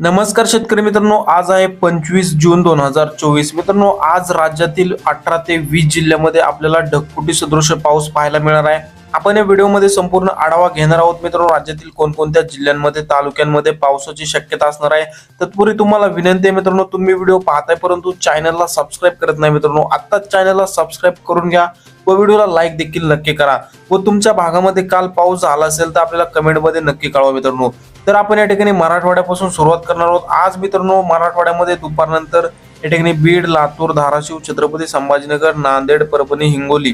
नमस्कार शेतकरी मित्रांनो, आज आहे 25 जून 2024। मित्रांनो, आज राज्यातील 18 ते 20 जिल्ह्यामध्ये आपल्याला ढगफुटी सदृश पाऊस पाहायला मिळणार आहे। आपण या व्हिडिओमध्ये संपूर्ण आढावा घेणार आहोत। मित्रांनो, राज्यातील कोणकोणत्या जिल्ह्यांमध्ये तालुक्यांमध्ये पावसाची शक्यता असणार आहे। तत्पूर्वी तुम्हाला विनंती आहे मित्रांनो, तुम्ही व्हिडिओ पाहताय परंतु चॅनलला सबस्क्राइब करत नाही मित्रांनो, आत्ताच चॅनलला सबस्क्राइब करून घ्या व व्हिडिओला लाईक देखील नक्की करा व तुमच्या भागामध्ये काल पाऊस झाला असेल तर आपल्याला कमेंटमध्ये नक्की कळवा मित्रांनो। तर आपण या ठिकाणी मराठवाड्यापासून सुरुवात करणार आहोत। आज मित्रांनो, मराठवाड्यामध्ये दुपारनंतर या ठिकाणी बीड, लातूर, धाराशिव, छत्रपती संभाजीनगर, नांदेड, परभणी, हिंगोली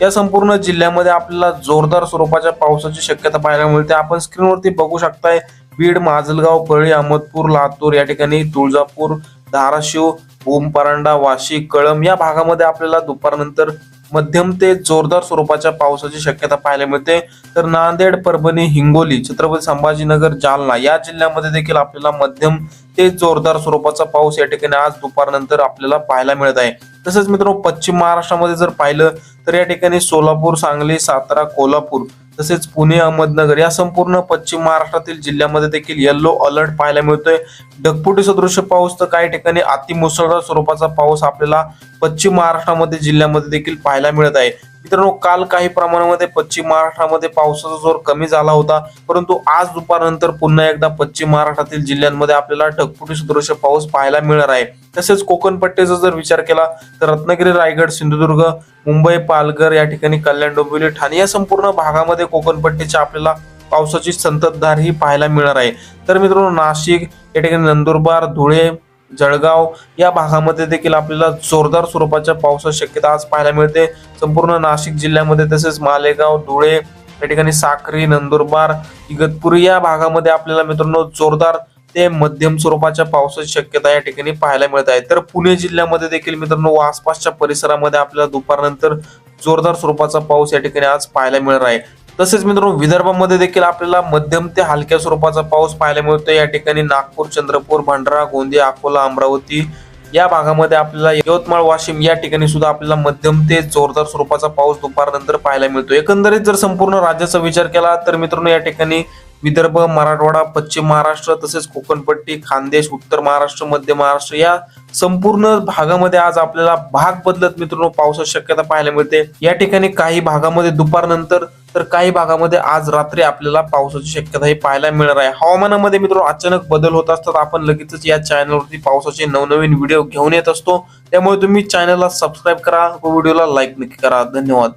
या संपूर्ण जिल्ह्यामध्ये आपल्याला जोरदार स्वरूपाच्या पावसाची शक्यता पाहायला मिळते। आपण स्क्रीनवरती बघू शकताय बीड, माजलगाव, परळी, अहमदपूर, लातूर या ठिकाणी, तुळजापूर, धाराशिव, भूम, परांडा, वाशी, कळंब या भागामध्ये आपल्याला दुपारनंतर मध्यम ते जोरदार स्वरूपाच्या पावसाची शक्यता पाहायला मिळते। तर नांदेड, परभणी, हिंगोली, छत्रपती संभाजीनगर, जालना या जिल्ह्यामध्ये देखील आपल्याला मध्यम ते जोरदार स्वरूपाचा पाऊस या ठिकाणी आज दुपारनंतर आपल्याला पाहायला मिळत आहे। तसेच मित्रांनो, पश्चिम महाराष्ट्रामध्ये जर पाहिलं तर या ठिकाणी सोलापूर, सांगली, सातारा, कोल्हापूर तसेच पुणे, अहमदनगर या संपूर्ण पश्चिम महाराष्ट्रातील जिल्ह्यामध्ये देखील येलो अलर्ट पाहायला मिळतोय। ढगफुटी सदृश पाऊस तर काही ठिकाणी अति मुसळधार स्वरूपाचा पाऊस आपल्याला पश्चिम महाराष्ट्रामध्ये जिल्ह्यामध्ये देखील पाहायला मिळत आहे। मित्रांनो, काल काही प्रमाणामध्ये पश्चिम महाराष्ट्रामध्ये पावसाचा जोर कमी झाला होता, परंतु आज दुपारनंतर पुन्हा एकदा पश्चिम महाराष्ट्रातील जिल्ह्यांमध्ये आपल्याला ढगफुटी सदृश पाऊस पाहायला मिळणार आहे। तसेच कोकण पट्टीचा जर विचार केला तर रत्नागिरी, रायगड, सिंधुदुर्ग, मुंबई, पालघर या ठिकाणी, कल्याण, डोंबिवली, ठाणे या संपूर्ण भागामध्ये कोकण पट्टीच्या आपल्याला पावसाची संततधार ही पाहायला मिळणार आहे। तर मित्रांनो, नाशिक या ठिकाणी, नंदुरबार, धुळे, जळगाव या भागामध्ये देखील आपल्याला जोरदार स्वरूपाच्या पावसाची शक्यता आज पाहायला मिळते। संपूर्ण नाशिक जिल्ह्यामध्ये तसेच मालेगाव, धुळे या ठिकाणी, साक्री, नंदुरबार, इगतपुरी या भागामध्ये आपल्याला मित्रांनो जोरदार ते मध्यम स्वरूपाच्या पावसाची शक्यता या ठिकाणी पाहायला मिळत आहे। तर पुणे जिल्ह्यामध्ये देखील मित्रांनो आसपासच्या परिसरामध्ये आपल्याला दुपारनंतर जोरदार स्वरूपाचा पाऊस या ठिकाणी आज पाहायला मिळणार आहे। तसेच मित्रांनो, विदर्भामध्ये देखील आपल्याला मध्यम ते हलक्या स्वरूपाचा पाऊस पाहायला मिळतो। या ठिकाणी नागपूर, चंद्रपूर, भंडारा, गोंदिया, अकोला, अमरावती या भागामध्ये आपल्याला, यवतमाळ, वाशिम या ठिकाणी सुद्धा आपल्याला मध्यम ते जोरदार स्वरूपाचा पाऊस दुपारनंतर पाहायला मिळतो। एकंदरीत जर संपूर्ण राज्याचा विचार केला तर मित्रांनो, या ठिकाणी विदर्भ, मराठवाडा, पश्चिम महाराष्ट्र तसेच कोकणपट्टी, खानदेश, उत्तर महाराष्ट्र, मध्य महाराष्ट्र या संपूर्ण भागामध्ये आज आपल्याला भाग बदलत मित्रांनो पावसाची शक्यता पाहायला मिळते। या ठिकाणी काही भागामध्ये दुपारनंतर तर काही भागामध्ये आज रात्री आपल्याला पावसाची शक्यता ही पाहायला मिळणार आहे। हवामानामध्ये मित्रांनो अचानक बदल होत असतात। आपण लगेचच या चॅनलवरती पावसाचे नवनवीन व्हिडिओ घेऊन येत असतो, त्यामुळे तुम्ही चॅनलला सबस्क्राईब करा व व्हिडिओला लाईक नक्की करा। धन्यवाद।